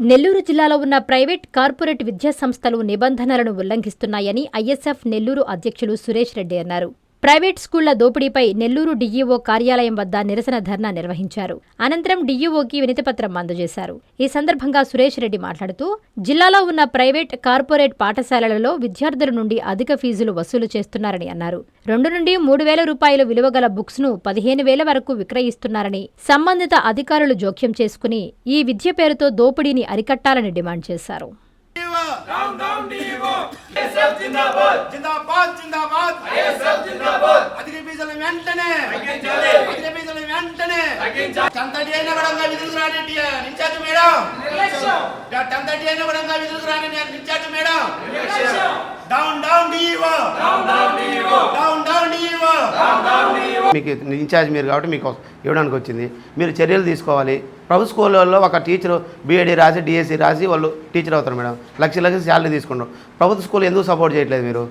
నెల్లూరు జిల్లాలో ఉన్న private, corporate విద్యా సంస్థలు నిబంధనలను ఉల్లంఘిస్తున్నాయని ఐఎస్ఎఫ్ నెల్లూరు అధ్యక్షులు సురేష్ రెడ్డి అన్నారు. ప్రైవేట్ స్కూళ్ల దోపిడీపై నెల్లూరు డీఈఓ కార్యాలయం వద్ద నిరసన ధర్నా నిర్వహించారు. అనంతరం డీఈఓకి వినతిపత్రం అందజేశారు. ఈ సందర్భంగా సురేష్ రెడ్డి మాట్లాడుతూ, జిల్లాలో ఉన్న ప్రైవేట్, కార్పొరేట్ పాఠశాలలలో విద్యార్థుల నుండి అధిక ఫీజులు వసూలు చేస్తున్నారని అన్నారు. 2 నుండి 3,000 రూపాయల విలువగల బుక్స్ ను 15,000 వరకు విక్రయిస్తున్నారని, సంబంధిత అధికారులు జోక్యం చేసుకుని ఈ విద్య పేరుతో దోపిడీని అరికట్టాలని డిమాండ్ చేశారు. మీకు ఇన్ఛార్జ్ మీరు కాబట్టి మీకు ఇవ్వడానికి వచ్చింది. మీరు చర్యలు తీసుకోవాలి. ప్రభుత్వ స్కూళ్ళల్లో ఒక టీచరు బీఎడీ రాసి డిఎస్సి రాసి వాళ్ళు టీచర్ అవుతారు మేడం. లక్ష శాలరీ తీసుకుంటారు. ప్రభుత్వ స్కూల్ ఎందుకు సపోర్ట్ చేయట్లేదు? మీరు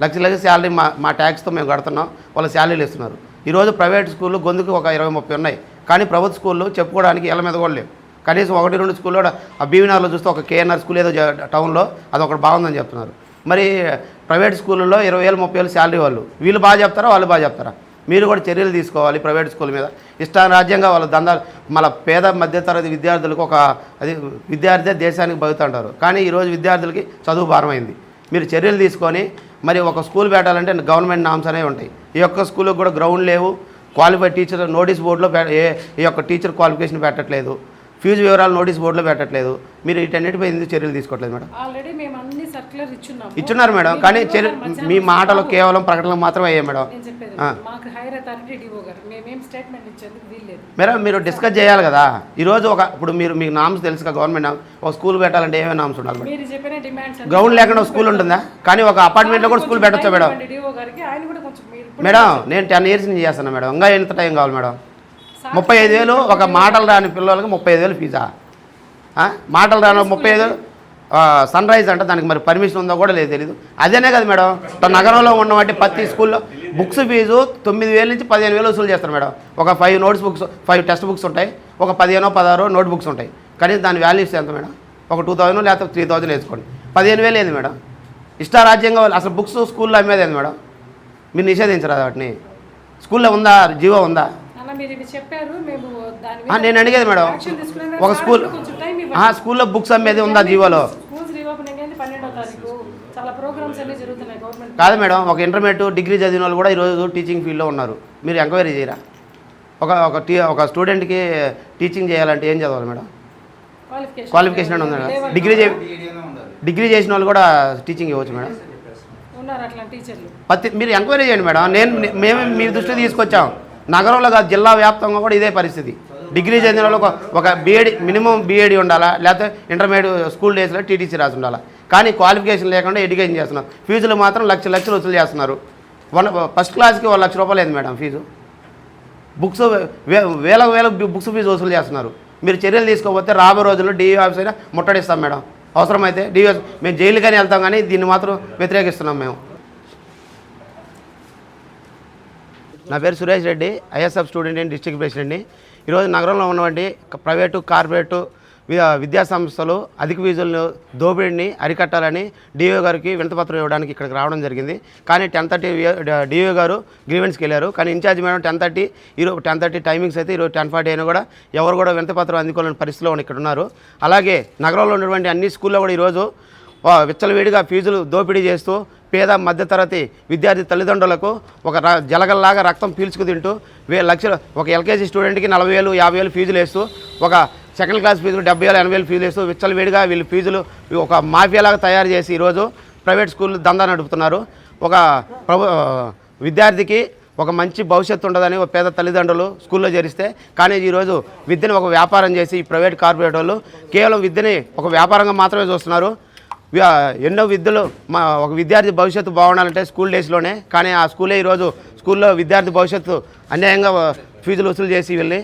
లక్ష శాలరీ మా ట్యాక్స్తో మేము కడుతున్నాం, వాళ్ళ శాలరీలు ఇస్తున్నారు. ఈరోజు ప్రైవేట్ స్కూళ్ళు గొంతుకు ఒక 20-30 ఉన్నాయి, కానీ ప్రభుత్వ స్కూళ్ళు చెప్పుకోవడానికి ఎల మీద కూడా లేవు. కనీసం 1-2 స్కూల్లో ఆ బీవీనార్లో చూస్తే ఒక కేఎన్ఆర్ స్కూల్ ఏదో టౌన్లో అది ఒకటి బాగుందని చెప్తున్నారు. మరి ప్రైవేట్ స్కూళ్ళల్లో 20,000-30,000 శాలరీ వీళ్ళు బాగా చెప్తారా, వాళ్ళు బాగా చెప్తారా? మీరు కూడా చర్యలు తీసుకోవాలి. ప్రైవేట్ స్కూల్ మీద ఇష్టారాజ్యంగా వాళ్ళ దందాలు, మన పేద మధ్యతరగతి విద్యార్థులకు అది విద్యార్థి దేశానికి బతుకుతుంటారు, కానీ ఈరోజు విద్యార్థులకి చదువు భారమైంది. మీరు చర్యలు తీసుకొని మరి ఒక స్కూల్ పెట్టాలంటే గవర్నమెంట్ నామ్స్ అనేవి ఉంటాయి. ఈ యొక్క స్కూల్కి కూడా గ్రౌండ్ లేవు, క్వాలిఫైడ్ టీచర్ నోటీస్ బోర్డులో ఈ యొక్క టీచర్ క్వాలిఫికేషన్ పెట్టట్లేదు, ఫీజు వివరాలు నోటీస్ బోర్డులో పెట్టట్లేదు. మీరు వీటన్నిటిపై ఎందుకు చర్యలు తీసుకోవట్లేదు మేడం? ఇచ్చున్నారు మేడం, కానీ మీ మాటలు కేవలం ప్రకటనలు మాత్రమే అయ్యాయి మేడం. మేడం మీరు డిస్కస్ చేయాలి కదా. ఈరోజు ఇప్పుడు మీకు నామ్స్ తెలుసు కదా, గవర్నమెంట్ ఒక స్కూల్ పెట్టాలంటే ఏమేమి నామ్స్ ఉండాలి మేడం? గ్రౌండ్ లేకుండా స్కూల్ ఉంటుందా? కానీ ఒక అపార్ట్మెంట్లో కూడా స్కూల్ పెట్టచ్చా మేడం? మేడం నేను 10 years నుంచి చేస్తాను మేడం, ఇంకా ఎంత టైం కావాలి మేడం? 35,000 ఒక మాటలు రాని పిల్లలకి 35,000 ఫీజా? మాటలు రాని 35,000 సన్ రైజ్ అంటే దానికి మరి పర్మిషన్ ఉందో కూడా లేదు, తెలీదు. అదేనే కదా మేడం నగరంలో ఉన్నవాటి ప్రతి స్కూల్లో బుక్స్ ఫీజు 9,000 నుంచి 15,000 వసూలు చేస్తారు మేడం. ఒక 5 నోట్స్ బుక్స్, 5 టెక్స్ట్ బుక్స్ ఉంటాయి, ఒక 15-16 నోట్ బుక్స్ ఉంటాయి. కానీ దాని వాల్యూస్ ఎంత మేడం? ఒక 2,000 లేకపోతే 3,000 వేసుకోండి. 15,000 ఏంది మేడం? ఇష్టారాజ్యంగా అసలు బుక్స్ స్కూల్లో అమ్మేది ఏంది మేడం? మీరు నిషేధించరా వాటిని? స్కూల్లో ఉందా, జీవో ఉందా? నేను అడిగేది మేడం, ఒక స్కూల్లో బుక్స్ అమ్మేది ఉందా జీవోలో? కాదు మేడం, ఒక ఇంటర్మీడియట్, డిగ్రీ చదివిన వాళ్ళు కూడా ఈరోజు టీచింగ్ ఫీల్డ్లో ఉన్నారు. మీరు ఎంక్వైరీ చేయరా? ఒక స్టూడెంట్కి టీచింగ్ చేయాలంటే ఏం చదవాలి మేడం? క్వాలిఫికేషన్ అని ఉంది మేడం. డిగ్రీ చేసిన వాళ్ళు కూడా టీచింగ్ ఇవ్వచ్చు మేడం. మీరు ఎంక్వైరీ చేయండి మేడం. మేము మీ దృష్టికి తీసుకొచ్చాం. నగరంలో కాదు, జిల్లా వ్యాప్తంగా కూడా ఇదే పరిస్థితి. డిగ్రీ చదివిన వాళ్ళకి ఒక బీఎడ్, మినిమం బీఎడ్ ఉండాలా, లేకపోతే ఇంటర్మీడియట్ స్కూల్ డేస్లో టీటీసీ రాసి ఉండాలా. కానీ క్వాలిఫికేషన్ లేకుండా ఎడ్యుకేషన్ చేస్తున్నారు. ఫీజులు మాత్రం లక్షలు వసూలు చేస్తున్నారు. ఫస్ట్ క్లాస్కి 1,00,000 రూపాయలు అయింది మేడం ఫీజు. బుక్స్ వేల బుక్స్ ఫీజు వసూలు చేస్తున్నారు. మీరు చర్యలు తీసుకోకపోతే రాబోయే రోజుల్లో డిఈ ఆఫీస్ అయినా ముట్టడిస్తాం మేడం. అవసరమైతే డిఓ మేము జైలుగానే వెళ్తాం, కానీ దీన్ని మాత్రం వ్యతిరేకిస్తున్నాం మేము. నా పేరు Suresh Reddy, ISF student and district ప్రెసిడెంట్ని. ఈరోజు నగరంలో ఉన్నటువంటి ప్రైవేటు, కార్పొరేటు విద్యా సంస్థలు అధిక ఫీజులను దోపిడీని అరికట్టాలని డిఓ గారికి వినతిపత్రం ఇవ్వడానికి ఇక్కడికి రావడం జరిగింది. కానీ 10:30 డిఓ గారు గ్రీవెన్స్కి వెళ్ళారు. కానీ ఇన్ఛార్జ్ మేడం 10:30, ఈరోజు 10:30 టైమింగ్స్ అయితే ఈరోజు 10:40 అయినా కూడా ఎవరు కూడా వినతిపత్రం అందుకోలేని పరిస్థితిలో ఇక్కడ ఉన్నారు. అలాగే నగరంలో ఉన్నటువంటి అన్ని స్కూల్లో కూడా ఈరోజు విచ్చలవేడిగా ఫీజులు దోపిడీ చేస్తూ పేద మధ్యతరగతి విద్యార్థి తల్లిదండ్రులకు ఒక జలగల్లాగా రక్తం పీల్చుకు తింటూ లక్షలు, ఒక ఎల్కేజీ స్టూడెంట్కి 40,000, 50,000 ఫీజులు వేస్తూ, ఒక సెకండ్ క్లాస్ ఫీజులు 70,000, 80,000 ఫీజులు వేస్తూ విచ్చలవేడిగా వీళ్ళు ఫీజులు ఒక మాఫియాలాగా తయారు చేసి ఈరోజు ప్రైవేట్ స్కూల్ దందా నడుపుతున్నారు. ఒక విద్యార్థికి ఒక మంచి భవిష్యత్తు ఉండదని ఒక పేద తల్లిదండ్రులు స్కూల్లో చేరిస్తే, కానీ ఈరోజు విద్యను ఒక వ్యాపారం చేసి ఈ ప్రైవేట్, కార్పొరేట్ వాళ్ళు కేవలం విద్యని ఒక వ్యాపారంగా మాత్రమే చూస్తున్నారు. ఎన్నో విద్యలు ఒక విద్యార్థి భవిష్యత్తు బాగుండాలంటే స్కూల్ డేస్లోనే, కానీ ఆ స్కూలే ఈరోజు స్కూల్లో విద్యార్థి భవిష్యత్తు అన్యాయంగా ఫీజులు వసూలు చేసి వెళ్ళి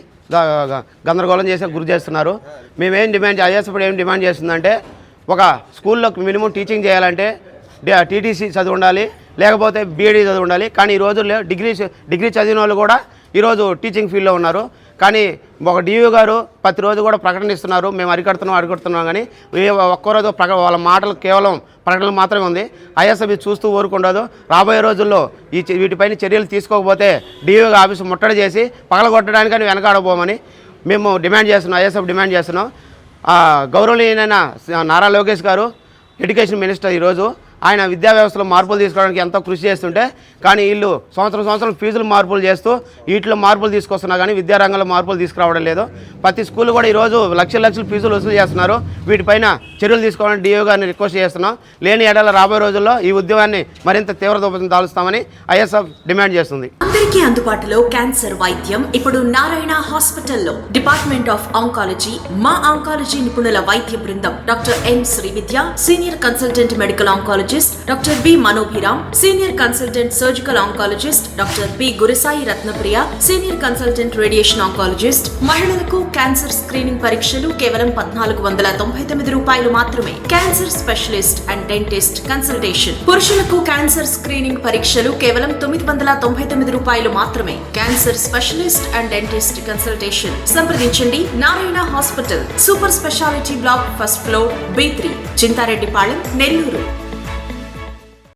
గందరగోళం చేసే గురి చేస్తున్నారు. మేమేం డిమాండ్, ఐఎస్ఎఫ్ ఏం డిమాండ్ చేస్తుందంటే, ఒక స్కూల్లో మినిమం టీచింగ్ చేయాలంటే టీటీసీ చదివి ఉండాలి, లేకపోతే బీఎడీ చదివి ఉండాలి. కానీ ఈ రోజుల్లో డిగ్రీ చదివిన వాళ్ళు కూడా ఈరోజు టీచింగ్ ఫీల్డ్లో ఉన్నారు. కానీ ఒక డిఓ గారు ప్రతిరోజు కూడా ప్రకటన ఇస్తున్నారు, మేము అరికడుతున్నాం కానీ ఒక్కరోజు వాళ్ళ మాటలు కేవలం ప్రకటనలు మాత్రమే ఉంది. ఐఎస్ఎఫ్ చూస్తూ ఊరుకుండదు. రాబోయే రోజుల్లో వీటిపైన చర్యలు తీసుకోకపోతే డిఓ ఆఫీసు ముట్టడి చేసి పగలగొట్టడానికని వెనకాడబోమని మేము డిమాండ్ చేస్తున్నాం. ఐఎస్ఎఫ్ డిమాండ్ చేస్తున్నాం. గౌరవనీయులైన నారా లోకేష్ గారు ఎడ్యుకేషన్ మినిస్టర్ ఈరోజు ఆయన విద్యా వ్యవస్థలో మార్పులు తీసుకోవడానికి ఎంతో కృషి చేస్తుంటే కానీ వీళ్ళు సంవత్సరం ఫీజులు మార్పులు చేస్తూ వీటిలో మార్పులు తీసుకొస్తున్నా కానీ విద్యారంగంలో మార్పులు తీసుకురావడం లేదు. ప్రతి స్కూల్ కూడా ఈరోజు లక్షల ఫీజులు వసూలు చేస్తున్నారు. వీటిపైన చర్యలు తీసుకోవాలని డిఓ గారిని రిక్వెస్ట్ చేస్తున్నాం. లేని ఏడాల రాబోయే రోజుల్లో ఈ ఉద్యమాన్ని మరింత తీవ్రతరం దాలుస్తామని ఐఎస్ఎఫ్ డిమాండ్ చేస్తుంది. అందరికీ అందుబాటులో క్యాన్సర్ వైద్యం ఇప్పుడు నారాయణ హాస్పిటల్లో. డిపార్ట్మెంట్ ఆఫ్ ఆంకాలజీ, మా ఆంకాలజీ నిపుణుల వైద్య బృందం doctor M Srividya, senior consultant medical oncologist doctor B Manobhiram, senior consultant surgical oncologist doctor B Gurusai Ratnapriya, senior consultant radiation oncologist. మహిళలకు క్యాన్సర్ స్క్రీనింగ్ పరీక్షలు కేవలం 1499 రూపాయలు మాత్రమే. Cancer specialist and dentist consultation. పురుషులకు క్యాన్సర్ స్క్రీనింగ్ పరీక్షలు కేవలం 999 రూపాయలు మాత్రమే. Cancer specialist and dentist consultation సంప్రదించండి. Narayana hospital, super speciality block, first floor, B3, Chintareddypalem, Nellore.